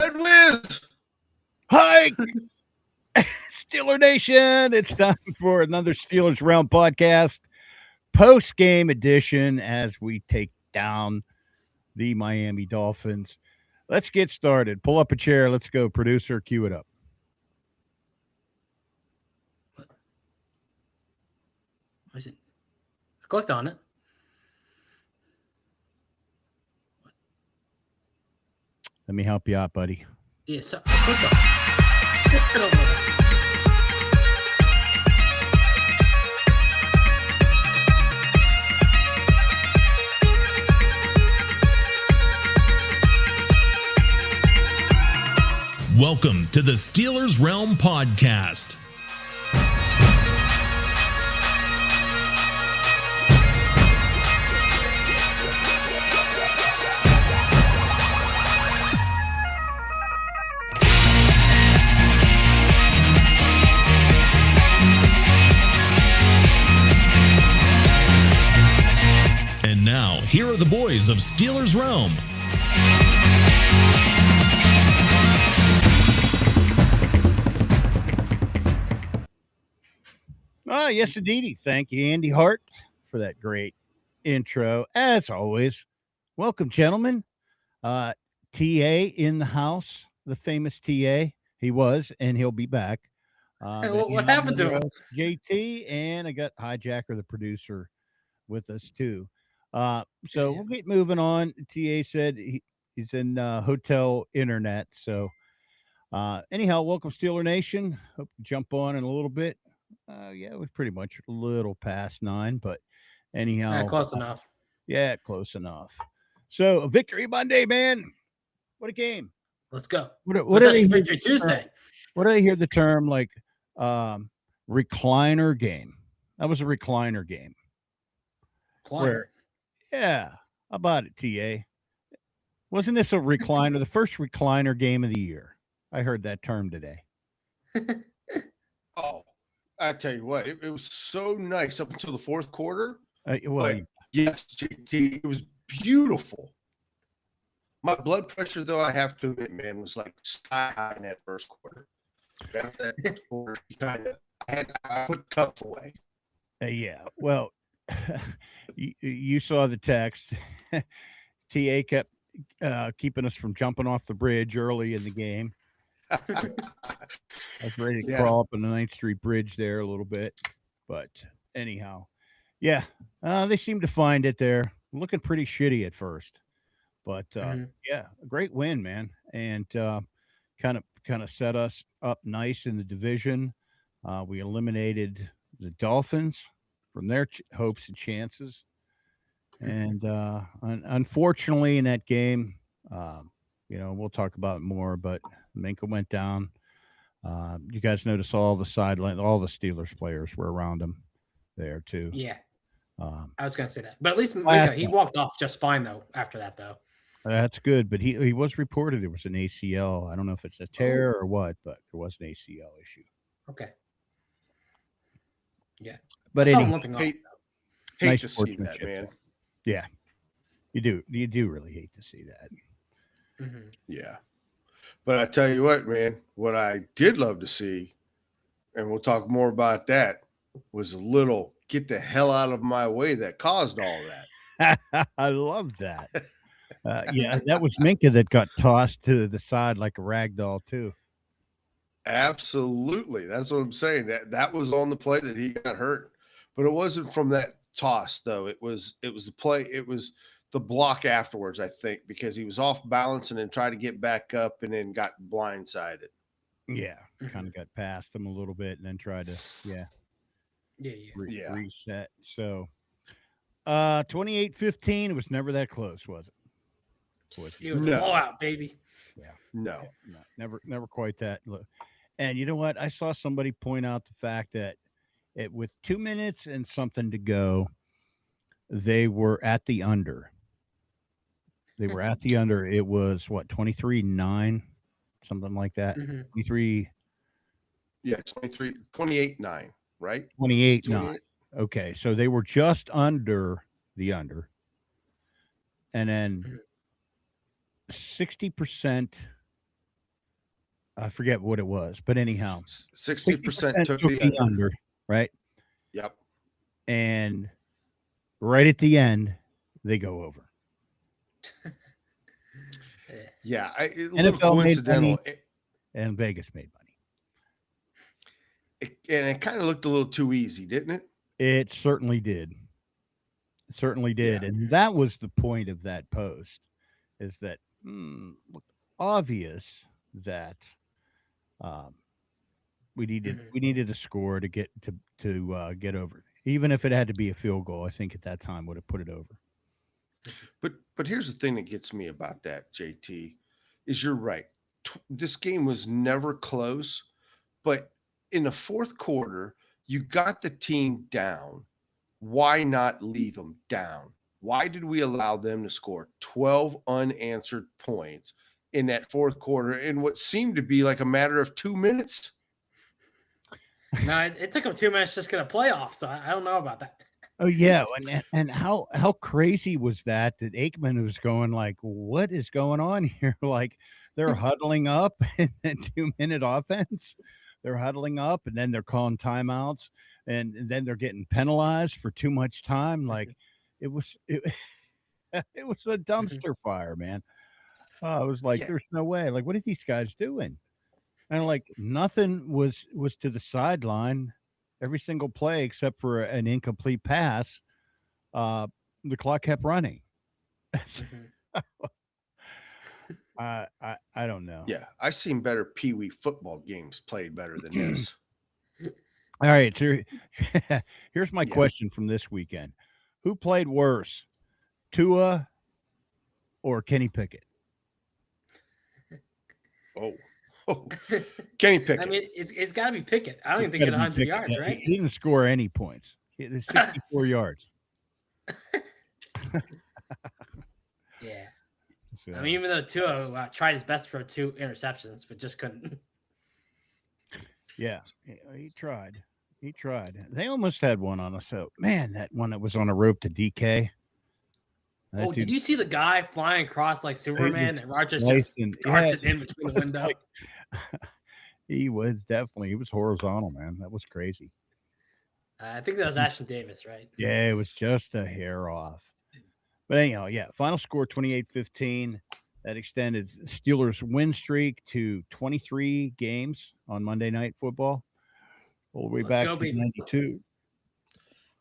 Red Wiz! Hi, Steeler Nation. It's time for another Steelers Realm podcast, post-game edition as we take down the Miami Dolphins. Let's get started. Pull up a chair. Let's go. Producer, cue it up. What is it? I clicked on it. Let me help you out, buddy. Yeah, so I clicked on it. Welcome to the Steelers Realm podcast. And now, here are the boys of Steelers Realm. Yes, indeedy. Thank you, Andy Hart, for that great intro. As always, welcome, gentlemen. TA in the house, the famous TA. He was, and he'll be back. What happened to him? JT, and I got Hijacker, the producer, with us too. So we'll get moving on. TA said he's in hotel internet. So anyhow, welcome, Steeler Nation. Hope you jump on in a little bit. Yeah, it was pretty much a little past 9, but anyhow. Close enough. Yeah, close enough. So, a victory Monday, man. What a game. Let's go. What did I Victory Tuesday? What did I hear the term like recliner game? That was a recliner game. Yeah. How about it, TA? Wasn't this a recliner, the first recliner game of the year? I heard that term today. Oh, I tell you what, it was so nice up until the fourth quarter. Yes, JT, it was beautiful. My blood pressure, though, I have to admit, man, was like sky high in that first quarter. That first quarter, I put the cup away. Yeah, well, you saw the text. TA kept keeping us from jumping off the bridge early in the game. I was ready to crawl up on the 9th Street Bridge there a little bit. But anyhow, yeah, they seem to find it there. Looking pretty shitty at first. But, yeah, a great win, man. And kind of set us up nice in the division. We eliminated the Dolphins from their hopes and chances. And unfortunately, in that game, we'll talk about it more, but Minka went down. You guys notice all the sideline, all the Steelers players were around him there too. Yeah, I was going to say that, but at least Minka, he walked off just fine though. After that, though, that's good. But he was reported it was an ACL. I don't know if it's a tear or what, but there was an ACL issue. Okay. Yeah, but hate nice to see that, man. Yeah, you do really hate to see that. Mm-hmm. Yeah. But I tell you what, man, what I did love to see, and we'll talk more about that, was a little get the hell out of my way that caused all that. I love that. Yeah, that was Minka that got tossed to the side like a rag doll too. Absolutely. That's what I'm saying. That was on the play that he got hurt. But it wasn't from that toss, though. It was the play. It was the block afterwards, I think, because he was off balance and then tried to get back up and then got blindsided. Yeah, kind of got past him a little bit and then tried to, reset. So, 28-15, it was never that close, was it? It was a blowout, baby. Yeah. No, never quite that. And you know what? I saw somebody point out the fact that with 2 minutes and something to go, they were at the under. They were at the under. It was what, 23-9, something like that. 23. Yeah, 28-9, right? 28-9. Okay, so they were just under the under. And then 60% I forget what it was, but anyhow, 60% took the under. Right? Yep. And right at the end, they go over. Yeah, a little coincidental. And Vegas made money. And it kind of looked a little too easy, didn't it? It certainly did. It certainly did. Yeah. And that was the point of that post, is that obvious that we needed a score to get to get over. Even if it had to be a field goal, I think at that time would have put it over. But here's the thing that gets me about that, JT, is you're right. This game was never close, but in the fourth quarter, you got the team down. Why not leave them down? Why did we allow them to score 12 unanswered points in that fourth quarter in what seemed to be like a matter of 2 minutes? No, it took them 2 minutes just to get a playoff, so I don't know about that. Oh yeah, and how crazy was that Aikman was going like, what is going on here? Like they're huddling up and then 2-minute offense. They're huddling up and then they're calling timeouts and then they're getting penalized for too much time. Like it was a dumpster fire, man. I was like, there's no way. Like, what are these guys doing? And like nothing was to the sideline. Every single play except for an incomplete pass, the clock kept running. I don't know. Yeah, I've seen better Pee Wee football games played better than this. All right, so here's my question from this weekend: who played worse, Tua or Kenny Pickett? Oh, Kenny Pickett. I mean, it's got to be Pickett. I don't even think he had 100 yards, right? He didn't score any points. He had 64 yards. Yeah. So, I mean, even though Tua tried his best for 2 interceptions, but just couldn't. Yeah, he tried. He tried. They almost had one on us. So, man, that one that was on a rope to DK. Oh, did you see the guy flying across like Superman and Rodgers just darts it in between the window? He was horizontal, man. That was crazy. I think that was Ashton Davis, right? Yeah, it was just a hair off. But anyhow, yeah, final score 28-15. That extended Steelers win streak to 23 games on Monday Night Football. All the way back to 92.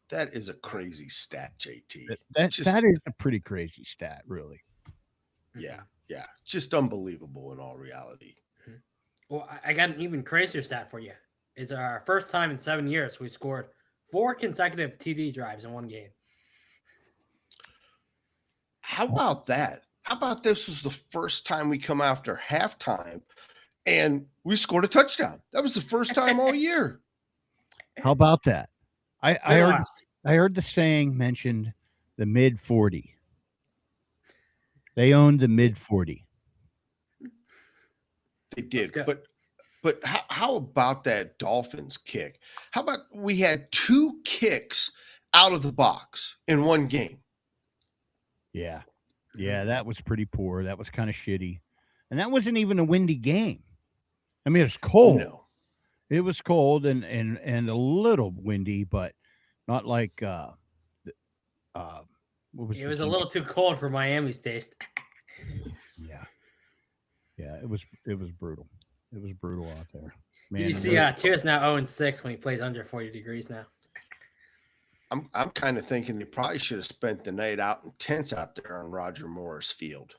That is a crazy stat, JT. That is a pretty crazy stat, really. Yeah. Just unbelievable in all reality. Well, I got an even crazier stat for you. It's our first time in 7 years we scored 4 consecutive TD drives in one game. How about that? How about this was the first time we come after halftime and we scored a touchdown? That was the first time all year. How about that? I heard the saying mentioned the mid 40. They owned the mid 40. They did, but how about that Dolphins kick? How about we had 2 kicks out of the box in one game? Yeah, that was pretty poor. That was kind of shitty, and that wasn't even a windy game. I mean, it was cold. No. It was cold and a little windy, but not like it was a little too cold for Miami's taste. Yeah, it was brutal. It was brutal out there. Man, did you see Tua's now 0-6 when he plays under 40 degrees now? I'm kind of thinking they probably should have spent the night out in tents out there on Roger Morris Field.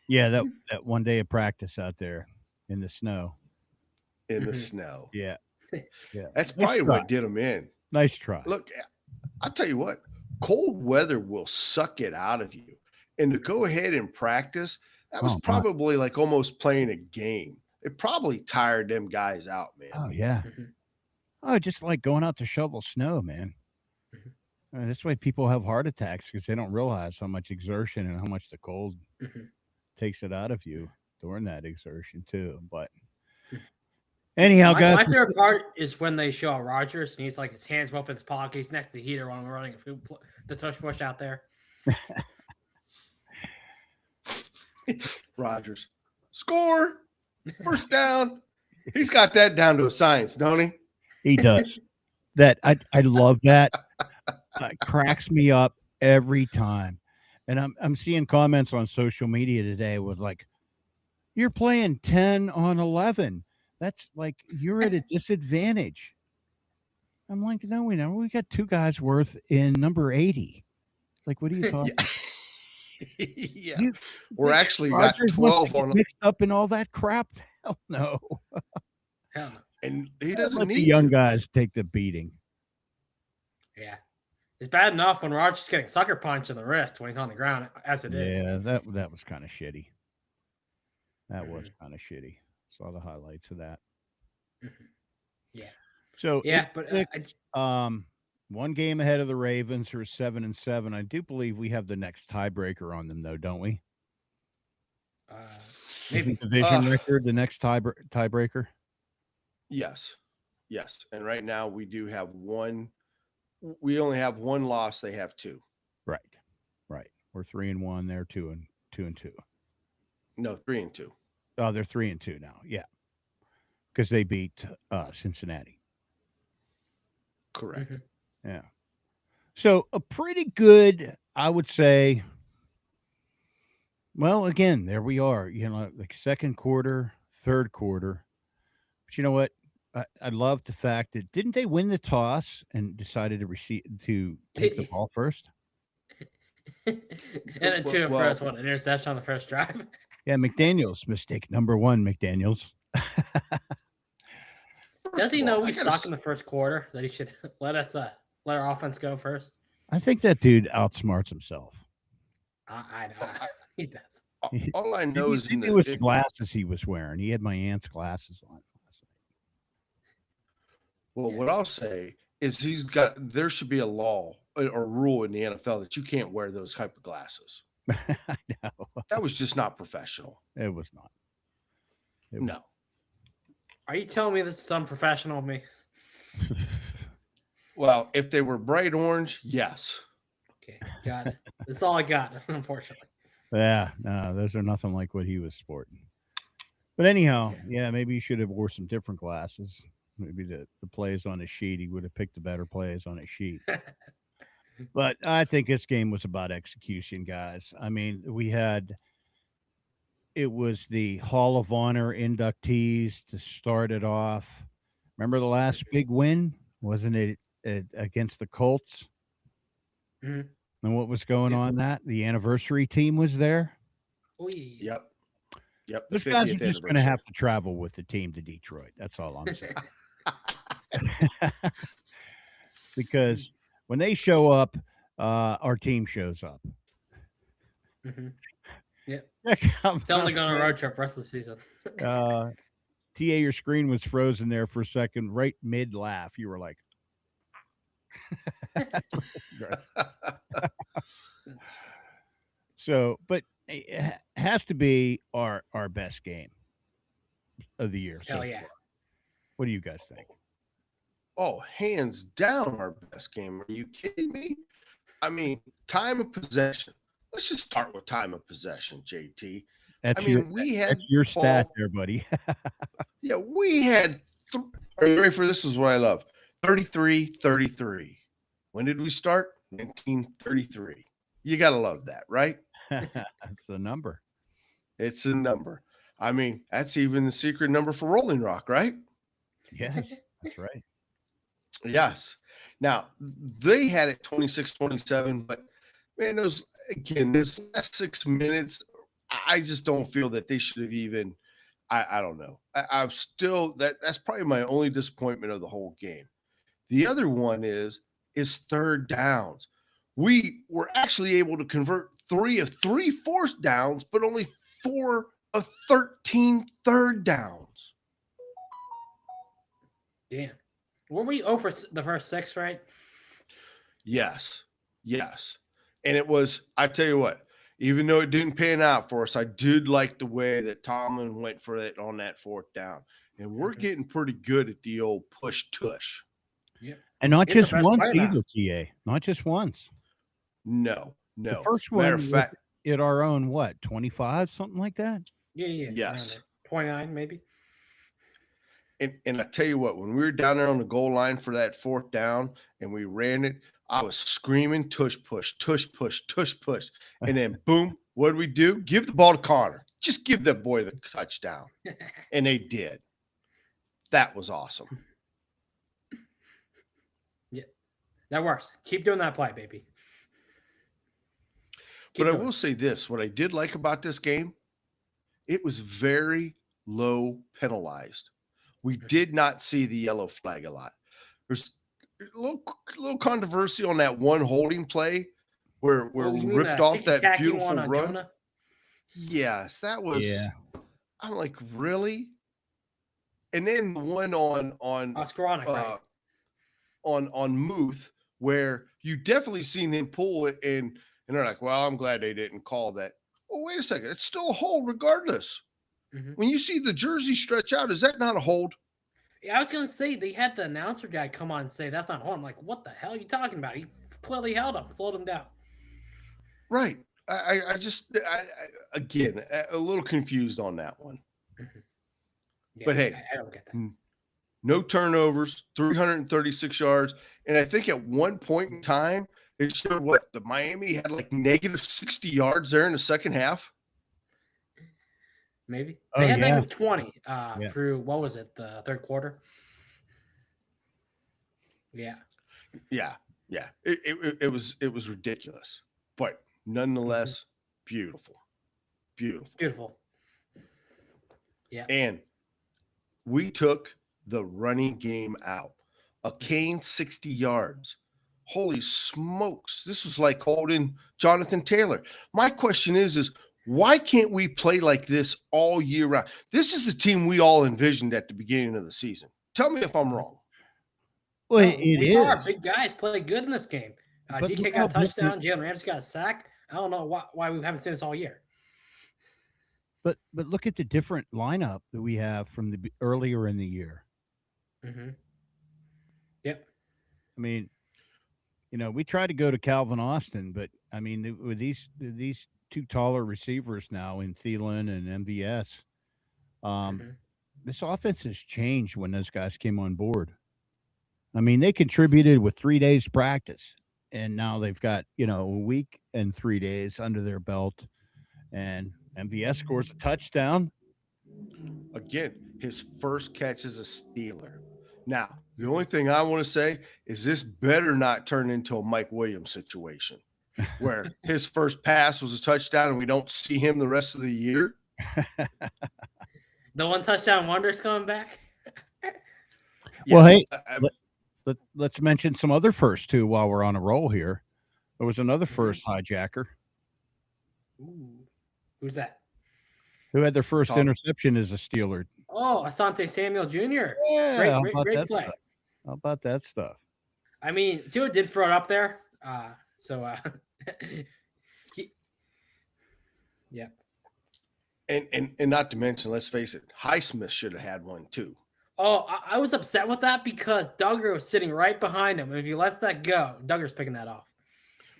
Yeah, that one day of practice out there in the snow. In the snow. Yeah. That's probably what did them in. Nice try. Look, I'll tell you what, cold weather will suck it out of you. And to go ahead and practice, that was probably like almost playing a game. It probably tired them guys out, man. Oh, yeah. Oh, just like going out to shovel snow, man. That's why people have heart attacks, because they don't realize how much exertion and how much the cold takes it out of you during that exertion too. But anyhow, guys, my favorite part is when they show Rodgers and he's like his hands up in his pocket. He's next to the heater when we're running the tush push out there. Rodgers. Score. First down. He's got that down to a science, don't he? He does. That I love that. Cracks me up every time. And I'm seeing comments on social media today with like, you're playing 10 on 11. That's like you're at a disadvantage. I'm like, no, we got 2 guys worth in number 80. It's like, what are you talking about? Yeah. We're actually got Rodgers 12 on mixed up in all that crap. Hell no. Hell no. and he doesn't Let need the young to. guys take the beating. Yeah. It's bad enough when Rodgers getting sucker punched in the wrist when he's on the ground, as it is. Yeah, that was kind of shitty. That was kind of shitty. Saw the highlights of that. Yeah. So Yeah, but one game ahead of the Ravens, who are 7-7. I do believe we have the next tiebreaker on them, though, don't we? Maybe Division record, the next tiebreaker. Yes. And right now we do have one. We only have one loss. They have 2. Right. We're 3-1. They're 2-2. No, 3-2. Oh, they're 3-2 now. Yeah, because they beat Cincinnati. Correct. Yeah. So a pretty good, I would say. Well, again, there we are. Like second quarter, third quarter. But you know what? I love the fact that didn't they win the toss and decided to take the ball first? and then 2 to first, what, interception on the first drive? Yeah, McDaniels, mistake number 1, McDaniels. Does he know we suck in the first quarter, that he should let our offense go first? I think that dude outsmarts himself. I know. He does. All I know is it was the glasses he was wearing. He had my aunt's glasses on. Well, what I'll say is there should be a law or rule in the NFL that you can't wear those type of glasses. I know. That was just not professional. It was not. No. Are you telling me this is unprofessional of me? Well, if they were bright orange, yes. Okay, got it. That's all I got, unfortunately. Yeah, no, those are nothing like what he was sporting. But anyhow, yeah, maybe he should have wore some different glasses. Maybe the plays on his sheet, he would have picked the better plays on his sheet. But I think this game was about execution, guys. I mean, it was the Hall of Honor inductees to start it off. Remember the last big win? Wasn't it against the Colts? Mm-hmm. And what was going on that? The anniversary team was there? Yep. Those guys are just going to have to travel with the team to Detroit. That's all I'm saying. Because when they show up, our team shows up. Mm-hmm. Yeah. Tell them to go on a road trip rest of the season. TA, your screen was frozen there for a second, right mid laugh. You were like, so, but it has to be our best game of the year. Hell yeah. What do you guys think? Oh, hands down our best game. Are you kidding me? I mean, time of possession. Let's just start with time of possession, JT. That's your ball, stat there, buddy. Yeah, we had are you ready for this? Is what I love. 33-33. When did we start? 1933. You got to love that, right? That's a number. It's a number. I mean, that's even the secret number for Rolling Rock, right? Yes, that's right. Yes. Now, they had it 26-27, but man, those last 6 minutes, I just don't feel that they should have even I don't know. I'm still that's probably my only disappointment of the whole game. The other one is third downs. We were actually able to convert 3 of 3 fourth downs, but only 4 of 13 third downs. Damn. Were we over the first 6, right? Yes. And it was, I tell you what, even though it didn't pan out for us, I did like the way that Tomlin went for it on that fourth down. And we're getting pretty good at the old push tush. Yeah. And not just once either, TA. Not just once. No. The first one, matter of fact, at our own, 25, something like that? Yeah. Yes. 29 maybe. And I tell you what, when we were down there on the goal line for that fourth down and we ran it, I was screaming, tush push, tush push, tush push. And then boom, what did we do? Give the ball to Connor. Just give that boy the touchdown. And they did. That was awesome. Yeah, that works. Keep doing that play, baby. But I will say this, what I did like about this game, it was very low penalized. We did not see the yellow flag a lot. There's a little controversy on that one holding play where we ripped off that beautiful run. Jonah? Yes, that was. Yeah. I'm like, really? And then the one on Skowronek, right? on Muth, where you definitely seen him pull it, and they're like, well, I'm glad they didn't call that. Well, wait a second, it's still a hold regardless. When you see the jersey stretch out, is that not a hold? Yeah, I was gonna say they had the announcer guy come on and say that's not a hold. I'm like, what the hell are you talking about? He clearly held him, slowed him down. Right. I just again a little confused on that one. Yeah, but hey, I don't get that. No turnovers, 336 yards, and I think at one point in time it showed what the Miami had like negative 60 yards there in the second half. Maybe they had negative 20 through what was it, the third quarter? Yeah. It was ridiculous, but nonetheless, beautiful. Yeah. And we took the running game out. A Kane 60 yards. Holy smokes! This was like holding Jonathan Taylor. My question is why can't we play like this all year round? This is the team we all envisioned at the beginning of the season. Tell me if I'm wrong. Well, we saw our big guys play good in this game. DK got a touchdown. Jalen Ramsey got a sack. I don't know why we haven't seen this all year. But look at the different lineup that we have from the earlier in the year. Yep. I mean, we tried to go to Calvin Austin, but I mean, with these two taller receivers now in Thielen and MVS, this offense has changed when those guys came on board. I mean, they contributed with 3 days practice, and now they've got, a week and 3 days under their belt, and MVS scores a touchdown. Again, his first catch as a Steeler. Now, the only thing I want to say is this better not turn into a Mike Williams situation where his first pass was a touchdown and we don't see him the rest of the year. The one touchdown wonder's coming back. Well, hey, let's mention some other firsts too while we're on a roll here. There was another first hijacker. Ooh. Who's that? Who had their first interception as a Steeler? Oh, Asante Samuel Jr. Yeah, great play. How about that stuff? I mean, Tua did throw it up there. Yeah. And not to mention, let's face it, Highsmith should have had one too. Oh, I was upset with that because Duggar was sitting right behind him. And if he lets that go, Duggar's picking that off.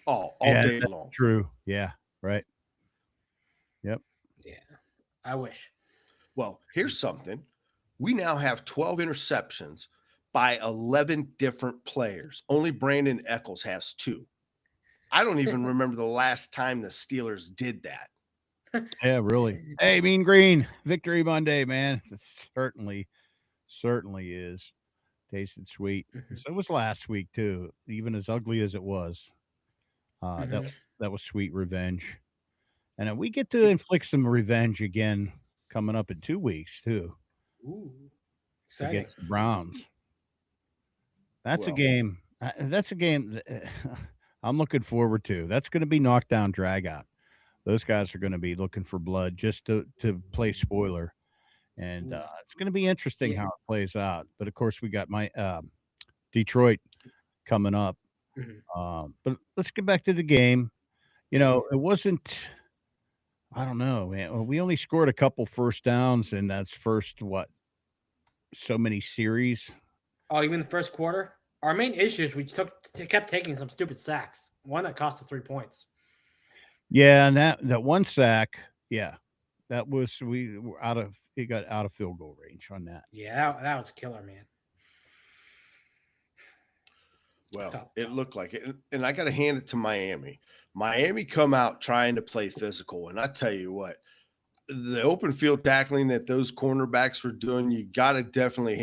All day long. True. Yeah. Right. Yep. Yeah. I wish. Well, here's something. We now have 12 interceptions by 11 different players. Only Brandon Eccles has 2. I don't even remember the last time the Steelers did that. Yeah, really. Hey, Mean Green, Victory Monday, man. It certainly is. Tasted sweet. So it was last week too, even as ugly as it was. That was sweet revenge. And we get to inflict some revenge again coming up in 2 weeks too. Ooh, exciting. Against the Browns. That's a game. That's a game that I'm looking forward to. That's going to be knockdown drag out. Those guys are going to be looking for blood just to play spoiler. And it's going to be interesting how it plays out. But of course, we got my Detroit coming up. But let's get back to the game. It wasn't. I don't know, man. We only scored a couple first downs, and that's so many series. Oh, you mean the first quarter? Our main issue is we kept taking some stupid sacks. One that cost us 3 points. Yeah, and that one sack, yeah, that was we were out of it got out of field goal range on that. Yeah, that was a killer, man. Well, it looked like it. And I got to hand it to Miami. Miami come out trying to play physical. And I tell you what, the open field tackling that those cornerbacks were doing, you got to definitely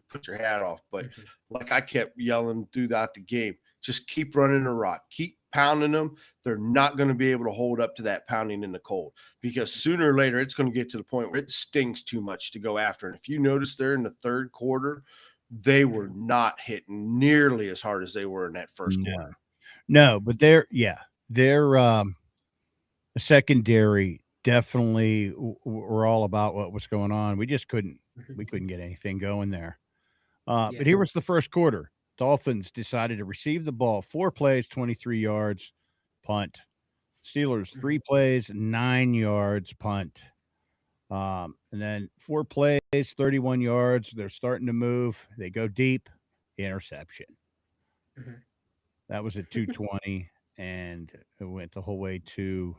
put your hat off. But like I kept yelling throughout the game, just keep running the rock, keep pounding them. They're not going to be able to hold up to that pounding in the cold, because sooner or later it's going to get to the point where it stings too much to go after. And if you notice there in the third quarter, they were not hitting nearly as hard as they were in that first quarter. No, but their secondary definitely were all about what was going on. We just couldn't get anything going there. But here was the first quarter. Dolphins decided to receive the ball, 4 plays, 23 yards, punt. Steelers, 3 plays, 9 yards, punt. And then 4 plays, 31 yards. They're starting to move. They go deep, interception. That was at 2:20, and it went the whole way to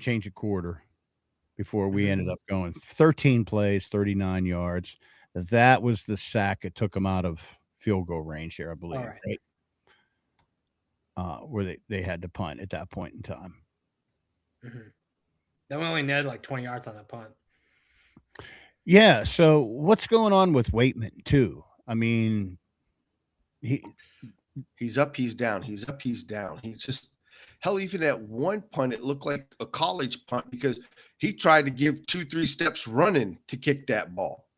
change a quarter before we ended up going 13 plays, 39 yards. That was the sack that took them out of field goal range here, I believe, right? Where they had to punt at that point in time. They only netted like 20 yards on that punt. Yeah. So what's going on with Waitman too? I mean, he's up, he's down. He's up, he's down. He's just hell. Even at one punt, it looked like a college punt because he tried to give 2-3 steps running to kick that ball,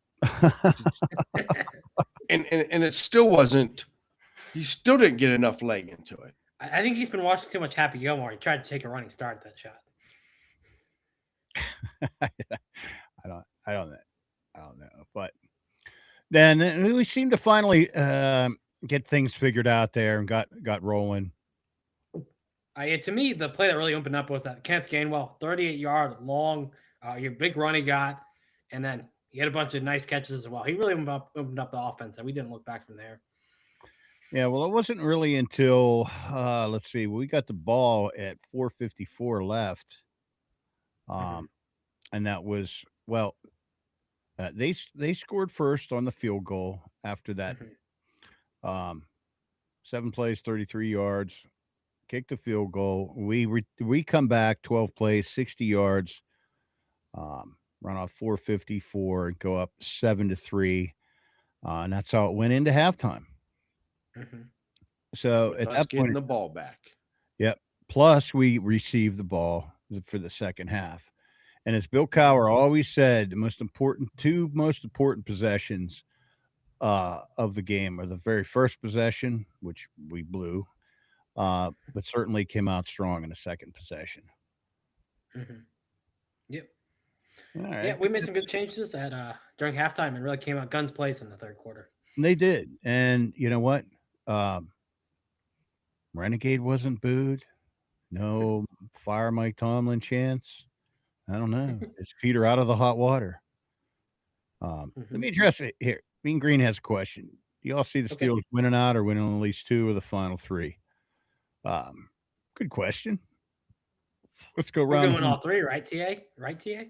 and it still wasn't. He still didn't get enough leg into it. I think he's been watching too much Happy Gilmore. He tried to take a running start at that shot. I don't know, but then we seemed to finally get things figured out there and got rolling. To me, the play that really opened up was that Kenneth Gainwell, 38-yard long, your big run he got, and then he had a bunch of nice catches as well. He really opened up the offense, and we didn't look back from there. Yeah, well, it wasn't really until let's see, we got the ball at 4:54 left, and that was they scored first on the field goal after that. 7 plays, 33 yards, kicked the field goal. We come back 12 plays, 60 yards, run off 4:54 and go up 7-3, and that's how it went into halftime. So at that getting point, the ball back. Yep. Plus, we received the ball for the second half, and as Bill Cowher always said, the two most important possessions of the game are the very first possession, which we blew, but certainly came out strong in the second possession. Yep. All right. Yeah, we made some good changes during halftime and really came out guns blazing in the third quarter. They did, and you know what? Renegade wasn't booed. No fire Mike Tomlin chance. I don't know. His feet are out of the hot water. Let me address it here. Mean Green has a question. Do y'all see the Steelers winning out or winning at least 2 of the final 3? Good question. Let's go We're round. going all 3, right, TA? Right, TA?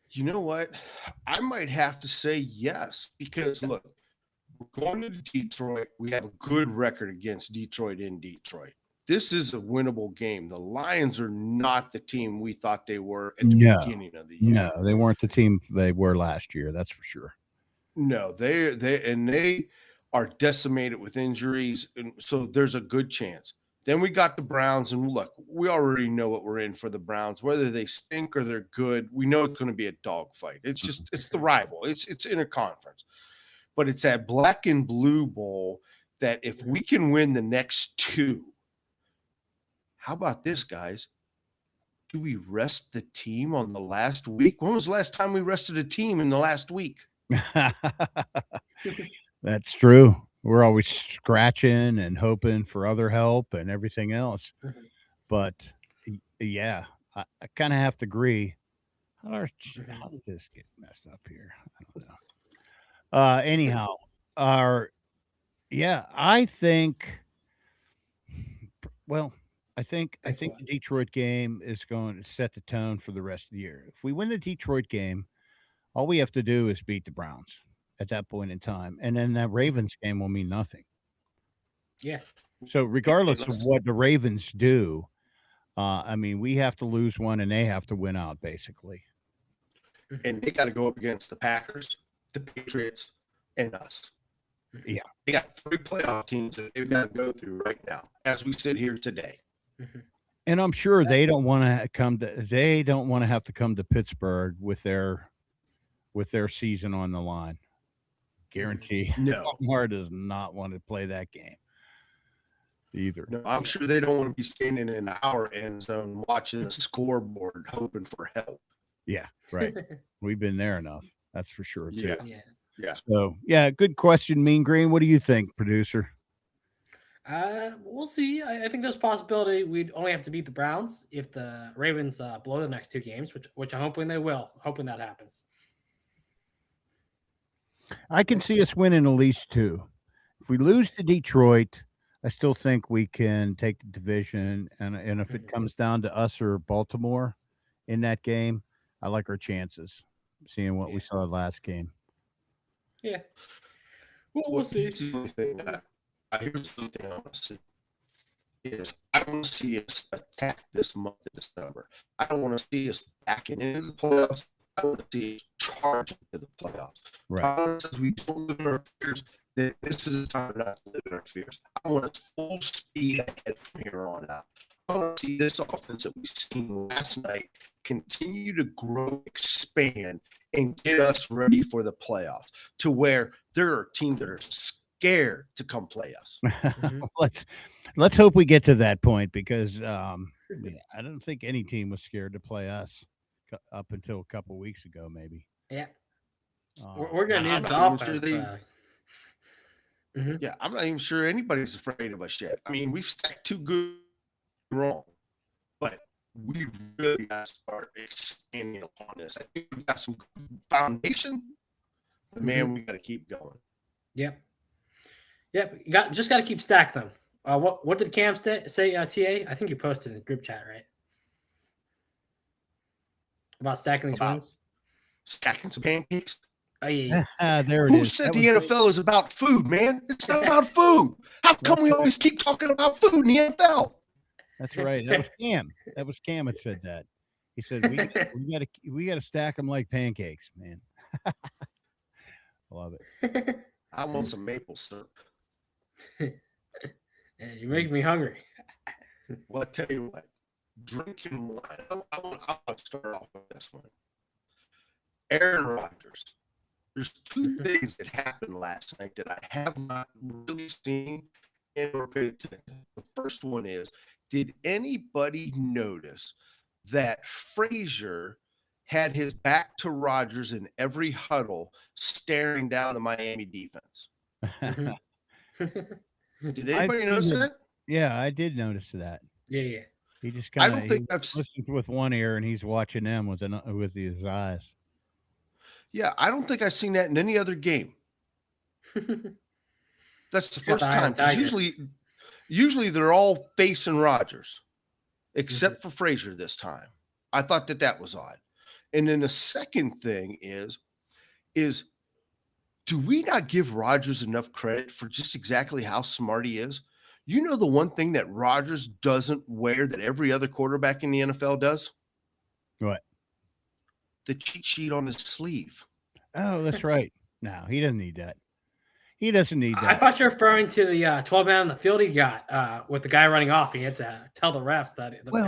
You know what? I might have to say yes, because look, we're going to Detroit. We have a good record against Detroit in Detroit. This is a winnable game. The Lions are not the team we thought they were at the beginning of the year. No, they weren't the team they were last year. That's for sure. No, they are decimated with injuries, and so there's a good chance. Then we got the Browns, and look, we already know what we're in for the Browns. Whether they stink or they're good, we know it's going to be a dogfight. It's the rival. It's interconference. But it's that black and blue bowl that if we can win the next 2, how about this, guys? Do we rest the team on the last week? When was the last time we rested a team in the last week? That's true. We're always scratching and hoping for other help and everything else. But yeah, I kind of have to agree. How did this get messed up here? I don't know. Anyhow, I think, well, I think the Detroit game is going to set the tone for the rest of the year. If we win the Detroit game, all we have to do is beat the Browns at that point in time, and then that Ravens game will mean nothing. Yeah. So regardless of what the Ravens do, I mean, we have to lose one, and they have to win out, basically. And they got to go up against the Packers, the Patriots, and us. Yeah. They got 3 playoff teams that they've got to go through right now, as we sit here today. And I'm sure they don't want to have to come to Pittsburgh with their season on the line. Guarantee. No. Lamar does not want to play that game either. No, I'm sure they don't want to be standing in our end zone watching the scoreboard hoping for help. Yeah, right. We've been there enough. That's for sure. Too. Yeah. So, yeah, good question, Mean Green. What do you think, producer? We'll see. I think there's a possibility we'd only have to beat the Browns if the Ravens blow the next 2 games, which I'm hoping they will. Hoping that happens. I can see us winning at least 2. If we lose to Detroit, I still think we can take the division. And if it comes down to us or Baltimore in that game, I like our chances, seeing what we saw last game. Yeah. We'll see. Here's something I want to see is I want to see us attack this month of December. I don't want to see us backing into the playoffs. I want to see us charging to the playoffs. Right. As we don't live in our fears, that this is a time not to live in our fears. I want us full speed ahead from here on out. I want to see this offense that we've seen last night continue to grow, expand, and get us ready for the playoffs to where there are teams that are scared to come play us. Let's hope we get to that point because I don't think any team was scared to play us up until a couple weeks ago, maybe. Yeah. We're going to use the offense. Yeah, I'm not even sure anybody's afraid of us yet. I mean, we've stacked 2 good wrong, but we really got to start expanding upon this. I think we've got some good foundation, but man, we got to keep going. Yep. Just got to keep stacking them. What did Cam say? TA? I think you posted in the group chat, right? About stacking these wins. Stacking some pancakes. Oh yeah. There it Who is. said the NFL is about food, man? It's not about food. How come we always keep talking about food in the NFL? That's right. That was Cam. That said that. He said we got to stack them like pancakes, man. Love it. I want some maple syrup. You make me hungry. Well, I tell you what, drinking wine. I'll start off with this one. Aaron Rodgers. There's 2 things that happened last night that I have not really seen or paid attention. The first one is, did anybody notice that Frazier had his back to Rodgers in every huddle, staring down the Miami defense? Did anybody notice that? Yeah, I did notice that. Yeah. He just kind of listened with one ear and he's watching them with his eyes. Yeah, I don't think I've seen that in any other game. That's the first time. Usually they're all facing Rodgers, except for Frazier this time. I thought that was odd. And then the second thing is do we not give Rodgers enough credit for just exactly how smart he is? You know the one thing that Rodgers doesn't wear that every other quarterback in the NFL does? What? The cheat sheet on his sleeve. Oh, that's right. No, he doesn't need that. He doesn't need that. I thought you were referring to the 12 man on the field he got with the guy running off. He had to tell the refs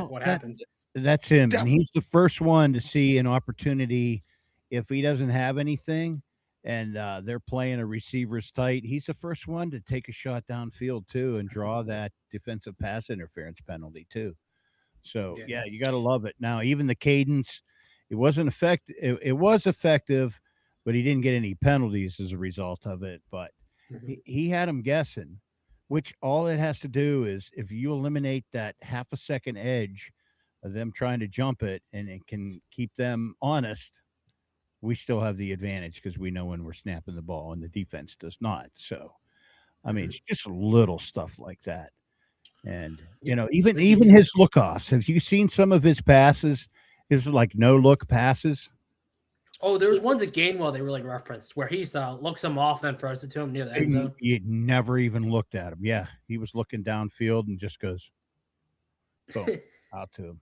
what happened. That's him. And he's the first one to see an opportunity if he doesn't have anything and they're playing a receivers tight. He's the first one to take a shot downfield too and draw that defensive pass interference penalty too. So yeah, you got to love it. Now, even the cadence, it wasn't effective. It was effective, but he didn't get any penalties as a result of it. But he had him guessing, which all it has to do is if you eliminate that half a second edge of them trying to jump it and it can keep them honest, we still have the advantage because we know when we're snapping the ball and the defense does not. So, I mean, it's just little stuff like that. And even his look-offs. Have you seen some of his passes? His like no-look passes. Oh, there was ones at Gainwell they really referenced where he's looks him off, then throws it to him near the end zone. He never even looked at him. Yeah, he was looking downfield and just goes, boom, out to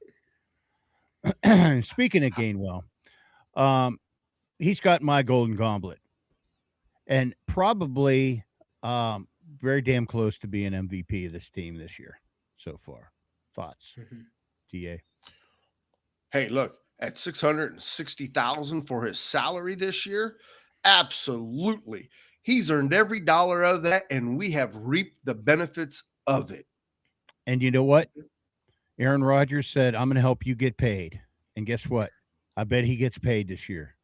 him. Speaking of Gainwell, he's got my golden goblet, and probably very damn close to being MVP of this team this year so far. Thoughts, DA? Hey, look, at $660,000 for his salary this year, absolutely. He's earned every dollar of that, and we have reaped the benefits of it. And you know what? Aaron Rodgers said, I'm going to help you get paid. And guess what? I bet he gets paid this year.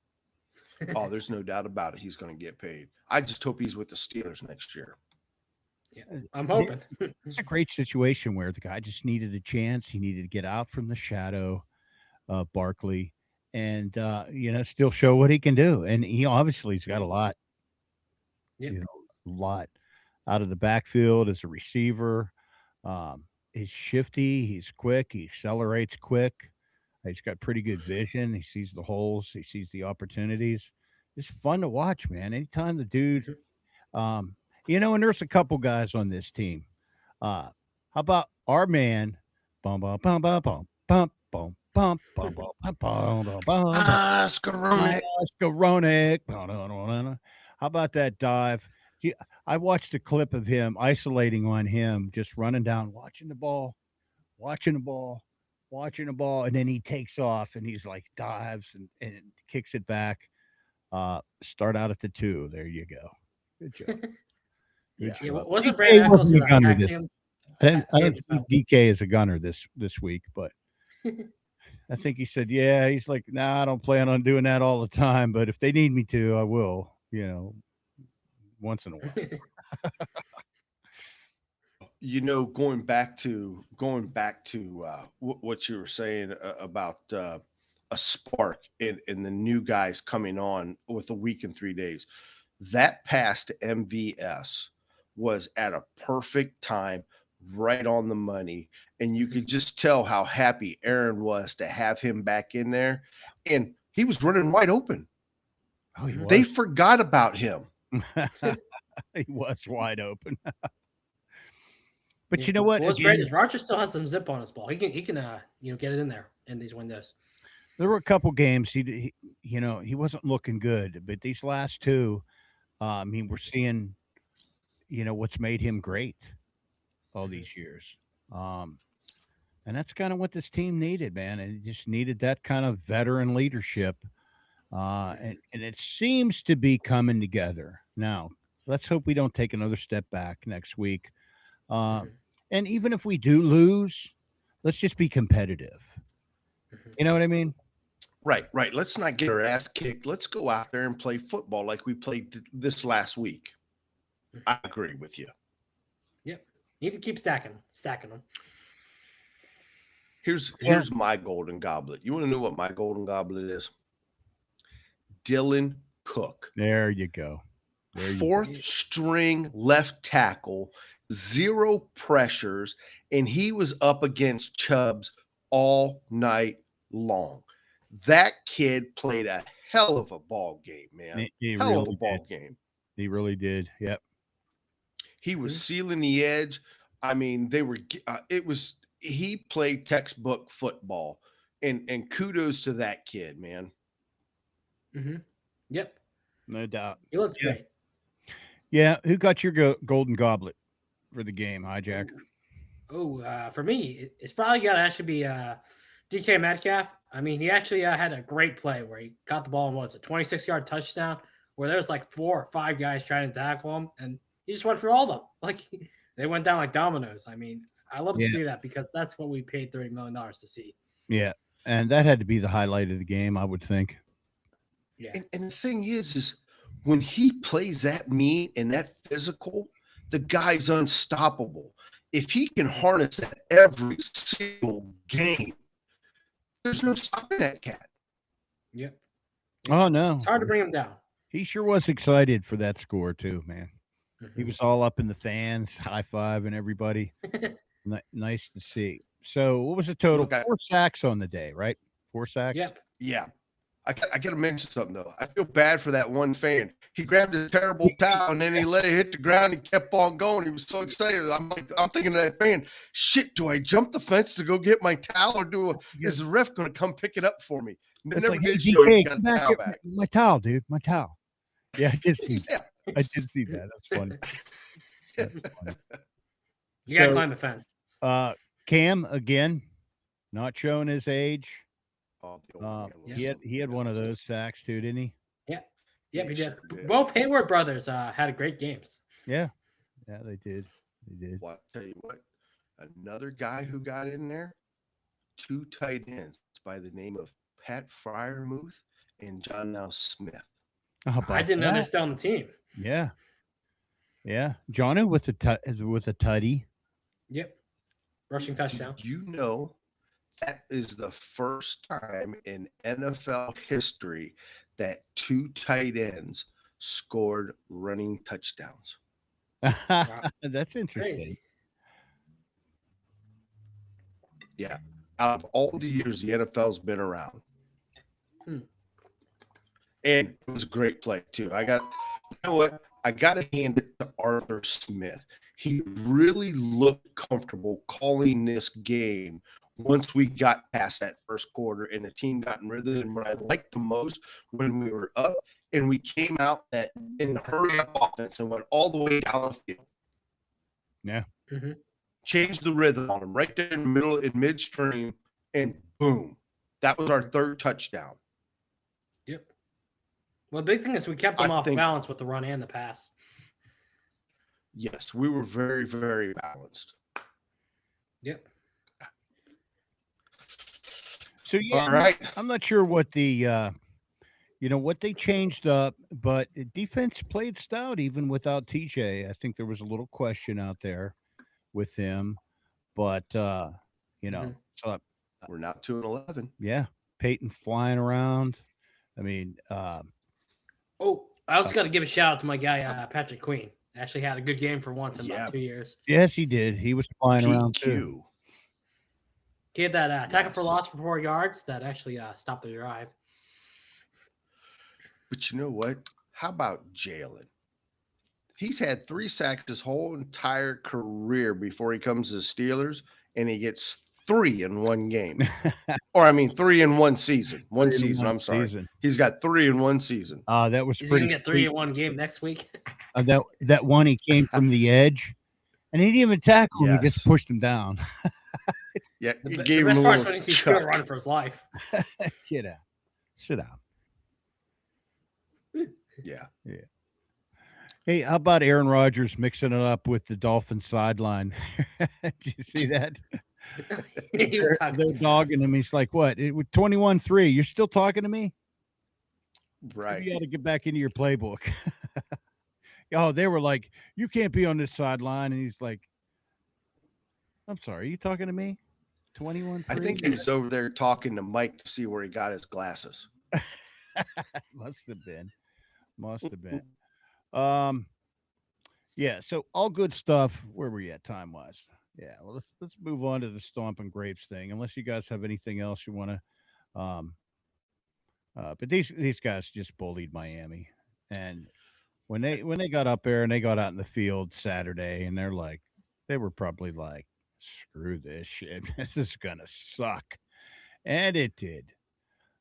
Oh, there's no doubt about it. He's going to get paid. I just hope he's with the Steelers next year. Yeah, I'm hoping. It's a great situation where the guy just needed a chance. He needed to get out from the shadow of Barkley and, still show what he can do. And he obviously has got a lot, a lot out of the backfield as a receiver. He's shifty. He's quick. He accelerates quick. He's got pretty good vision. He sees the holes. He sees the opportunities. It's fun to watch, man. Anytime the dude, and there's a couple guys on this team. How about our man? Bum bum bum bum bum bum bum bum bum bum bum bum. Skowronek. How about that dive? I watched a clip of him isolating on him, just running down, watching the ball, and then he takes off and he's like dives and kicks it back. Start out at the 2. There you go. Good job. Yeah, wasn't Brandon Eccles who attacked him? I don't think DK is a gunner this week, but I think he said, yeah, he's like, nah, I don't plan on doing that all the time, but if they need me to, I will, once in a while. Going back to what you were saying about a spark and the new guys coming on with a week and 3 days, that pass to MVS was at a perfect time, right on the money. And you could just tell how happy Aaron was to have him back in there. And he was running wide open. Oh, they forgot about him. He was wide open. But you know what? What's great is Rodgers still has some zip on his ball. He can get it in there in these windows. There were a couple games he wasn't looking good, but these last two, we're seeing, what's made him great all these years. And that's kind of what this team needed, man. And it just needed that kind of veteran leadership. And it seems to be coming together. Now, let's hope we don't take another step back next week. And even if we do lose, let's just be competitive. You know what I mean? Right. Let's not get our ass kicked. Let's go out there and play football like we played this last week. I agree with you. Yep. Need to keep stacking them. Here's my golden goblet. You want to know what my golden goblet is? Dylan Cook. There you go. Fourth string left tackle, 0 pressures, and he was up against Chubbs all night long. That kid played a hell of a ball game, man. He hell really of a ball did. game. He really did. Yep. He was sealing the edge. I mean, he played textbook football, and kudos to that kid, man. Yep. No doubt. He looks great. Yeah. Who got your golden goblet for the game, Hijacker? For me, it's probably got to actually be DK Metcalf. I mean, he actually had a great play where he got the ball and was a 26-yard touchdown where there's like 4 or 5 guys trying to tackle him, and he just went for all of them. Like, they went down like dominoes. I mean, I love to see that because that's what we paid $30 million to see. Yeah, and that had to be the highlight of the game, I would think. Yeah. And the thing is when he plays that mean and that physical, the guy's unstoppable. If he can harness that every single game, there's no stopping that cat. Yep. Oh, no. It's hard to bring him down. He sure was excited for that score, too, man. He was all up in the fans, high-fiving everybody. Nice to see. So what was the total? Look, 4 sacks on the day, right? 4 sacks. Yep. Yeah. I got to mention something, though. I feel bad for that one fan. He grabbed a terrible towel, and then he let it hit the ground and kept on going. He was so excited. I'm thinking to that fan, shit, do I jump the fence to go get my towel, or is the ref going to come pick it up for me? It's Never like, did hey, show DK, he got the towel back. my towel, dude. My towel. Yeah, I did see Yeah. that. I did see that. That's funny. That's funny. You got to climb the fence. Cam, again, not showing his age. Oh, the old man He had one of those sacks too, didn't he? Yeah. Yep, he did. Sure did. Both Hayward brothers had great games. Yeah. Yeah, they did. They did. Well, I'll tell you what, another guy who got in there, 2 tight ends by the name of Pat Fryermuth and John Now Smith. I didn't know they're still on the team. Yeah. Yeah. Johnny with a tutty. Yep. Rushing touchdown. You know, that is the first time in NFL history that 2 tight ends scored running touchdowns. That's interesting. Crazy. Yeah. Out of all the years the NFL's been around. And it was a great play, too. You know what? I got to hand it to Arthur Smith. He really looked comfortable calling this game once we got past that first quarter and the team got in rhythm. And what I liked the most when we were up and we came out that in the hurry up offense and went all the way down the field. Yeah. Mm-hmm. Changed the rhythm on them right there in the middle, in midstream, and boom. That was our 3rd touchdown. Yep. Well, the big thing is we kept them off balance with the run and the pass. Yes, we were very, very balanced. Yep. So yeah, all right. I'm not sure what the what they changed up, but defense played stout even without TJ. I think there was a little question out there with him, but so we're not 2-11. Yeah, Peyton flying around. I mean, I also got to give a shout out to my guy Patrick Queen. Actually had a good game for once in about 2 years. Yes, he did. He was flying around too. He had that tackle for loss for 4 yards that actually stopped the drive. But you know what? How about Jalen? He's had 3 sacks his whole entire career before he comes to the Steelers, and he gets 3 in one game. Or, I mean, 3 in one season. One season, I'm sorry. He's got 3 in one season. That was He's pretty going to get 3 in one game next week. That one, he came from the edge, and he didn't even tackle him. He just pushed him down. Yeah, he gave him a little when he sees Stuart running for his life. Get out. Sit down. Yeah. Hey, how about Aaron Rodgers mixing it up with the Dolphins sideline? Did you see that? They're dogging him. He's like, what? With 21-3, you're still talking to me? Right. You got to get back into your playbook. They were like, you can't be on this sideline. And he's like, I'm sorry, are you talking to me? 21-3? I think he was over there talking to Mike to see where he got his glasses. Must have been. Yeah, so all good stuff. Where were you at time-wise? Yeah, well, let's move on to the Stomp and Grapes thing, unless you guys have anything else you want to. But these guys just bullied Miami, and when they got up there and they got out in the field Saturday, and they were probably like, screw this shit, this is gonna suck, and it did.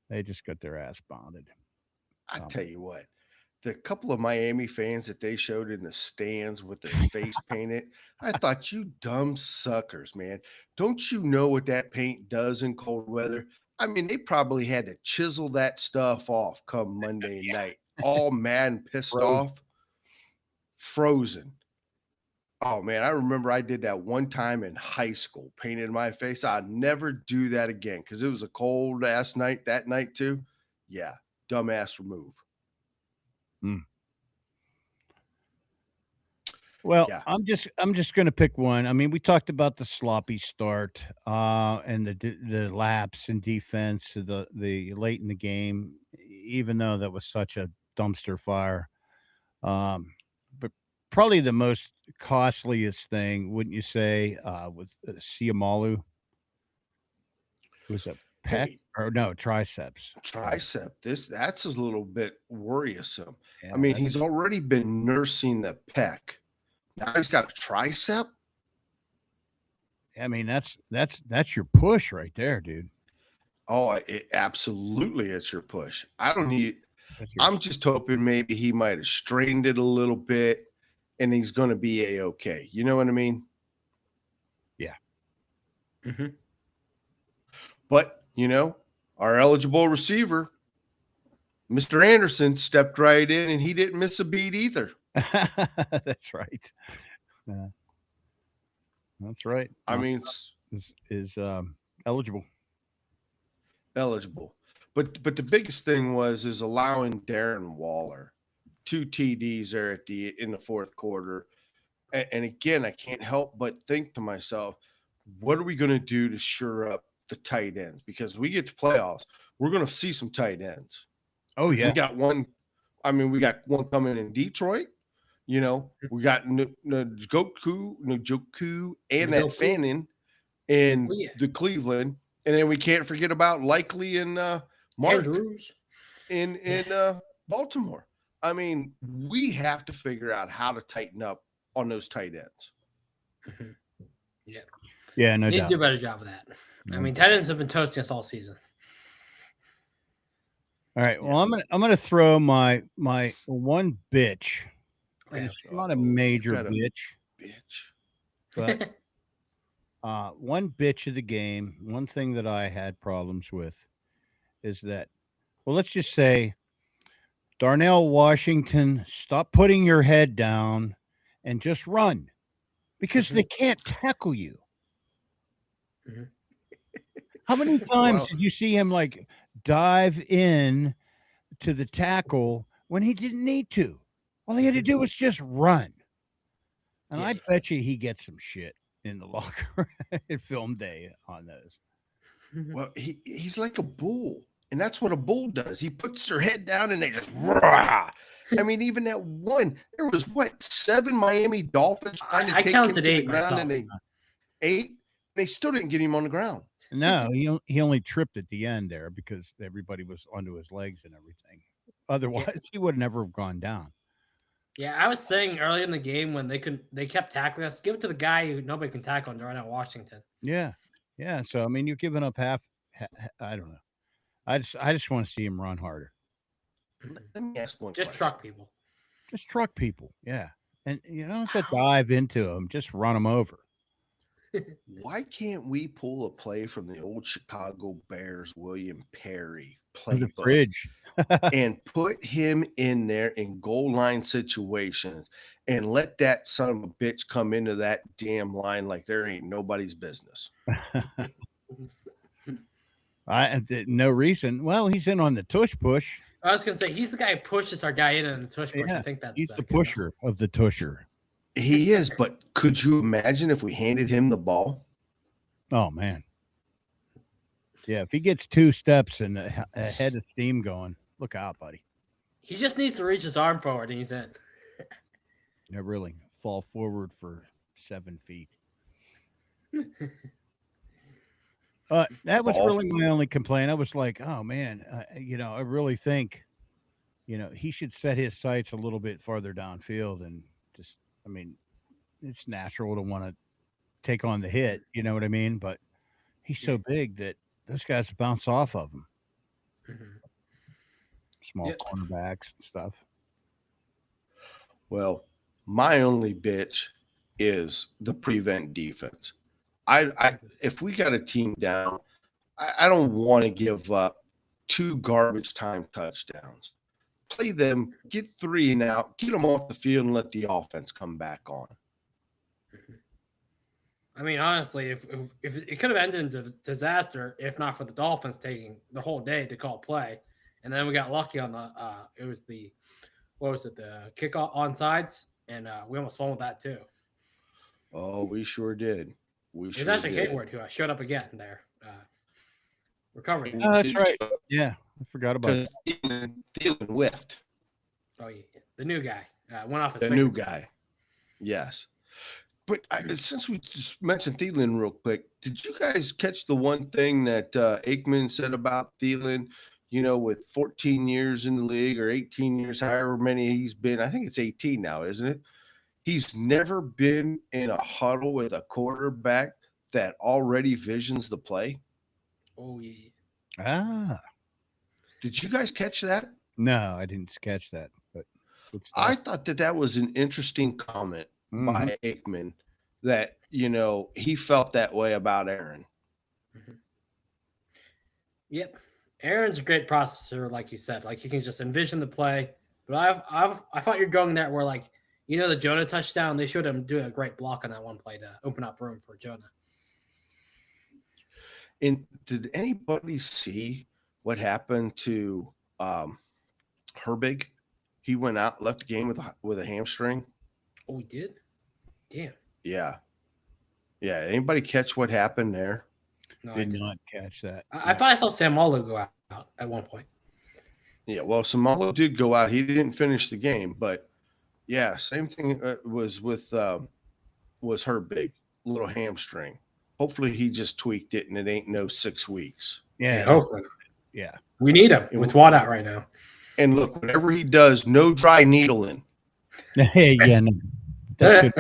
They just got their ass pounded. I tell you what. The couple of Miami fans that they showed in the stands with their face painted, I thought, you dumb suckers, man. Don't you know what that paint does in cold weather? I mean, they probably had to chisel that stuff off come Monday night. All mad and pissed off. Frozen. Oh, man, I remember I did that one time in high school, painted my face. I'll never do that again because it was a cold-ass night that night too. Yeah, dumbass remove. Well, yeah. I'm just going to pick one. I mean, we talked about the sloppy start and the lapse in defense, the late in the game, even though that was such a dumpster fire. But probably the most costliest thing, wouldn't you say, with Siamalu? It was a pec or no, triceps. Tricep. That's a little bit worrisome. Yeah, I mean, he's already been nursing the pec. Now he's got a tricep. I mean, that's your push right there, dude. Oh, absolutely, it's your push. I'm just hoping maybe he might have strained it a little bit, and he's going to be a-okay. You know what I mean? Yeah. Mm-hmm. But our eligible receiver, Mr. Anderson, stepped right in, and he didn't miss a beat either. That's right. That's right. I mean, is eligible. But the biggest thing is allowing Darren Waller 2 TDs there in the fourth quarter. And again, I can't help but think to myself, what are we going to do to shore up the tight ends? Because we get to playoffs, we're going to see some tight ends. Oh yeah. We got one coming in Detroit. We got Njoku and that Fannin in the Cleveland. And then we can't forget about Likely and Mark Andrews in Baltimore. I mean, we have to figure out how to tighten up on those tight ends. Mm-hmm. Yeah. Yeah, no doubt. Need to do a better job of that. I mean, tight ends have been toasting us all season. All right. Well, I'm gonna throw my one bitch. Okay. It's not a major bitch. But one bitch of the game, one thing that I had problems with is that, well, let's just say, Darnell Washington, stop putting your head down and just run, because they can't tackle you. Mm-hmm. How many times did you see him like dive in to the tackle when he didn't need to? All he had to do was just run. And I bet you he gets some shit in the locker room at film day on those. Well, he's like a bull, and that's what a bull does. He puts their head down and they just rah. I mean, even that one, there was 7 Miami Dolphins trying to take him to the ground, and they still didn't get him on the ground. No, he only tripped at the end there because everybody was onto his legs and everything. Otherwise, he would never have gone down. Yeah, I was saying early in the game when they kept tackling us, give it to the guy who nobody can tackle, Darnell Washington. Yeah. So I mean, you're giving up half. I don't know. I just want to see him run harder. Let me ask one. Just truck people. Just truck people. Yeah, and you don't have to dive into them. Just run them over. Why can't we pull a play from the old Chicago Bears, William Perry playbook, the fridge, and put him in there in goal line situations and let that son of a bitch come into that damn line like there ain't nobody's business? No reason. Well, he's in on the tush push. I was gonna say he's the guy who pushes our guy in the tush push. Yeah, I think he's the pusher of the tusher. He is, but could you imagine if we handed him the ball? Oh man. Yeah, if he gets 2 steps and a head of steam going, look out, buddy. He just needs to reach his arm forward and he's in. Yeah, really. Fall forward for 7 feet. That was really my only complaint. I was like, oh man, I really think, he should set his sights a little bit farther downfield and just, I mean, it's natural to want to take on the hit, you know what I mean? But he's so big that those guys bounce off of him. Mm-hmm. Small cornerbacks and stuff. Well, my only bitch is the prevent defense. If we got a team down, I don't want to give up 2 garbage time touchdowns. Play them, get 3 and out, get them off the field, and let the offense come back on. I mean, honestly, if it could have ended in disaster if not for the Dolphins taking the whole day to call play, and then we got lucky on the the kickoff onsides, and we almost won with that too. Oh, we sure did. It was actually Hayward who showed up again there, recovering. Oh, that's right. Yeah, I forgot about it. Thielen whiffed. Oh yeah, the new guy went off his. The new guy. Yes. But since we just mentioned Thielen real quick, did you guys catch the one thing that Aikman said about Thielen? You know, with 14 years in the league or 18 years, however many he's been, I think it's 18 now, isn't it? He's never been in a huddle with a quarterback that already visions the play. Oh, yeah. Ah, Did you guys catch that? no, I didn't catch that, but I thought that was an interesting comment by Aikman that, you know, he felt that way about Aaron. Mm-hmm. Yep. Aaron's a great processor, like you said. Like, you can just envision the play. But I thought you're going there where, like, you know, the Jonah touchdown, they showed him doing a great block on that one play to open up room for Jonah. And did anybody see what happened to Herbig? He went out, left the game with a hamstring. Oh, he did? Damn. Yeah. Yeah. Anybody catch what happened there? No, did not catch that. I thought I saw Sam Malu go out at one point. Yeah. Well, Samalo did go out. He didn't finish the game, but yeah, same thing was with was Herbig, little hamstring. Hopefully he just tweaked it and it ain't no 6 weeks. Yeah, hopefully. Yeah. We need him with Watt out right now. And look, whatever he does, no dry needling. Hey, yeah, no, that's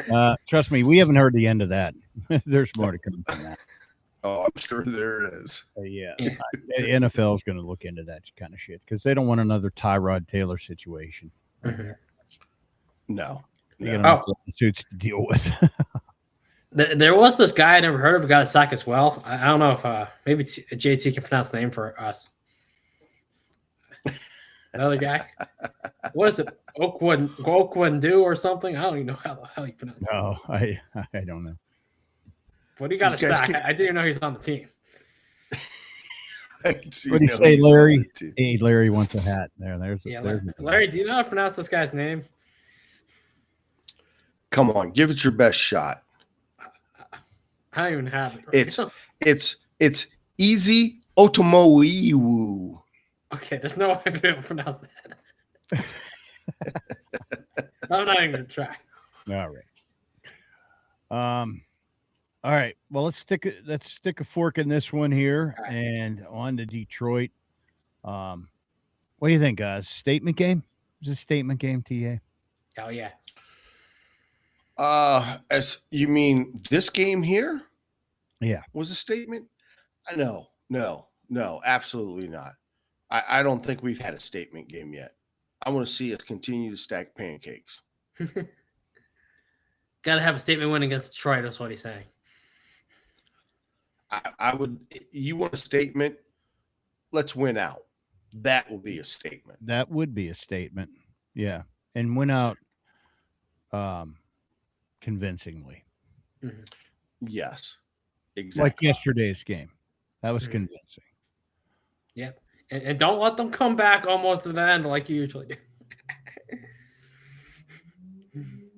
good. Trust me, we haven't heard the end of that. There's more to come from that. Oh, I'm sure there is. Yeah. The NFL is going to look into that kind of shit because they don't want another Tyrod Taylor situation. Mm-hmm. No. They got suits to deal with. There was this guy I never heard of who got a sack as well. I don't know if maybe JT can pronounce the name for us. Another guy. What is it? Okwindu or something? I don't even know how you pronounce it. No, I don't know. But he got a sack. I didn't even know he was on the team. What do you say, Larry? Hey, Larry wants a hat. There's Larry, do you know how to pronounce this guy's name? Come on, give it your best shot. I don't even have it. Right? It's easy Otomoiwu. Okay, there's no way I'm going to pronounce that. I'm not even going to try. All right. Well, let's stick a fork in this one here and on to Detroit. What do you think, guys? Statement game? Is it a statement game, TA? Oh yeah. As you mean this game here? Yeah. Was a statement? No, absolutely not. I don't think we've had a statement game yet. I want to see us continue to stack pancakes. Got to have a statement win against Detroit. That's what he's saying. I would. You want a statement? Let's win out. That will be a statement. That would be a statement. Yeah, and win out convincingly. Mm-hmm. Yes, exactly. Like yesterday's game. That was convincing. Yep. And don't let them come back almost to the end like you usually do.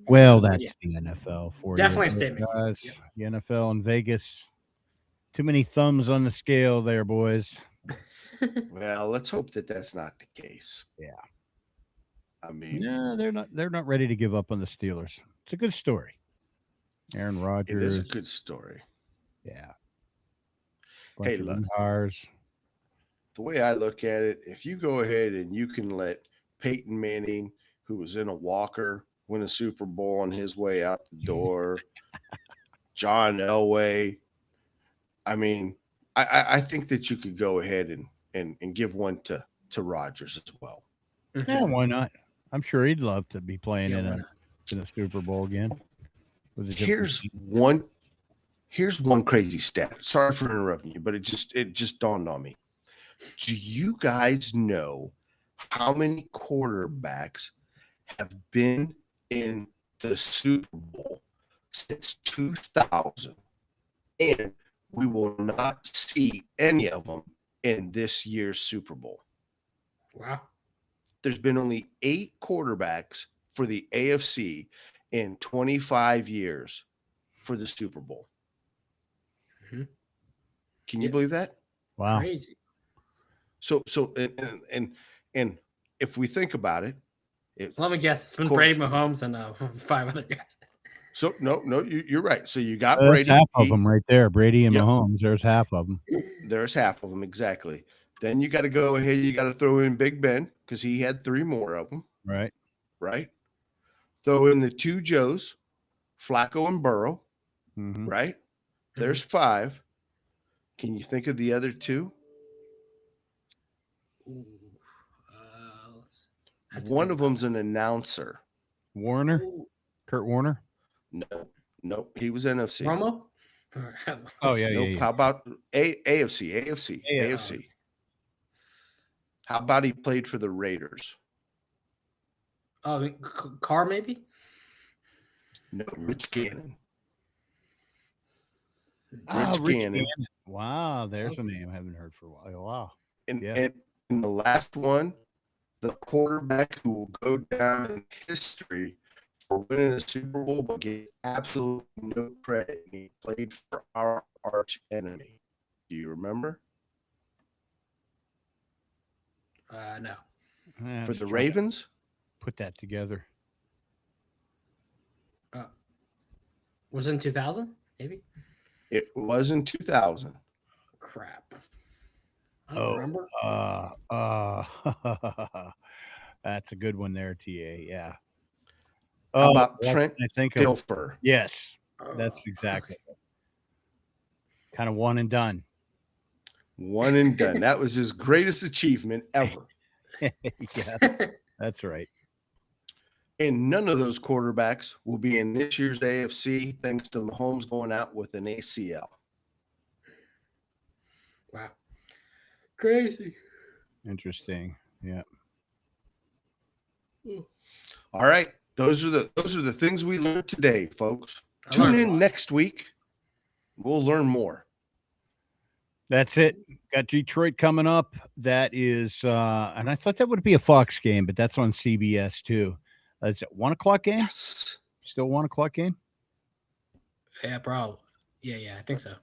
Well, that's the NFL for definitely you. A statement. Guys. Yep. The NFL in Vegas. Too many thumbs on the scale there, boys. Well, let's hope that that's not the case. Yeah. I mean, no, they're not ready to give up on the Steelers. It's a good story. Aaron Rodgers. It is a good story. Yeah. Hey, look. The way I look at it, if you go ahead and you can let Peyton Manning, who was in a walker, win a Super Bowl on his way out the door, John Elway, I mean, I think that you could go ahead and give one to Rodgers as well. Yeah, why not? I'm sure he'd love to be playing in a Super Bowl again. Here's one crazy stat. Sorry for interrupting you, but it just dawned on me. Do you guys know how many quarterbacks have been in the Super Bowl since 2000? And we will not see any of them in this year's Super Bowl. Wow. There's been only 8 quarterbacks for the AFC in 25 years for the Super Bowl. Mm-hmm. Can you believe that? Wow. Crazy. So and if we think about it, Let me guess. It's been Brady, Mahomes, and 5 other guys. So no, you're right. So you got That's Brady. half of them right there. Brady and Yep. Mahomes. There's half of them. There's half of them exactly. Then you got to go ahead. You got to throw in Big Ben because he had 3 more of them. Right. Right. Throw in the 2 Joes, Flacco and Burrow. Mm-hmm. Right. There's 5. Can you think of the other 2? Ooh. One of them's an announcer. Warner? Ooh. Kurt Warner? No, he was NFC. Romo? Oh, yeah, Nope. yeah. How about AFC? How about he played for the Raiders? Oh, Carr maybe? No, Rich Gannon. Rich Gannon. Gannon. Wow, there's a name I haven't heard for a while. Wow. And in the last one, the quarterback who will go down in history for winning a Super Bowl but gets absolutely no credit. He played for our arch enemy. Do you remember? No. For the Ravens? Put that together. Was it in 2000? Maybe? It was in 2000. Crap. I don't remember. That's a good one there, TA. Yeah. How about Trent Dilfer? Dilfer? Yes, that's exactly it. Kind of one and done. One and done. That was his greatest achievement ever. Yeah, that's right. And none of those quarterbacks will be in this year's AFC thanks to Mahomes going out with an ACL. Wow. Crazy. Interesting. Yeah. All right. Those are the things we learned today, folks. Tune in next week. We'll learn more. That's it. Got Detroit coming up. That is, and I thought that would be a Fox game, but that's on CBS too. Is it 1 o'clock game? Yes. Still 1 o'clock game? Yeah, probably. Yeah, I think so.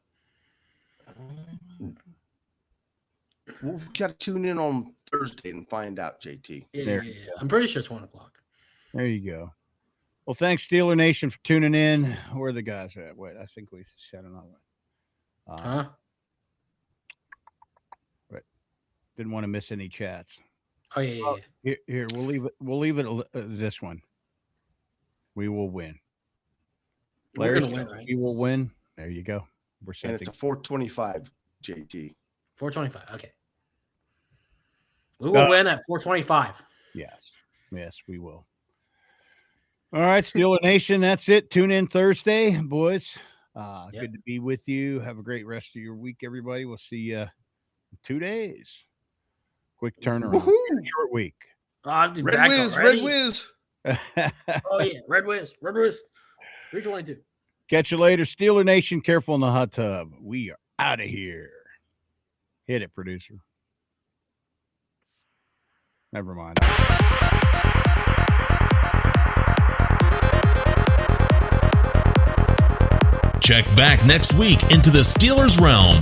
We'll got to tune in on Thursday and find out, JT. Yeah. I'm pretty sure it's 1 o'clock. There you go. Well, thanks, Steeler Nation, for tuning in. Where are the guys at? Wait, I think we said another one. Right. Didn't want to miss any chats. Oh yeah. Here, we'll leave it this one. We will win. We're gonna win, right? We will win. There you go. We're and it's a 425, JT. 425. Okay. We will win at 425. Yes, we will. All right, Steeler Nation, that's it. Tune in Thursday, boys. Good to be with you. Have a great rest of your week, everybody. We'll see you in 2 days. Quick turnaround. Short week. Red Whiz. Oh, yeah. Red Whiz. 322. Catch you later. Steeler Nation, careful in the hot tub. We are out of here. Hit it, producer. Never mind. Check back next week into the Steelers realm.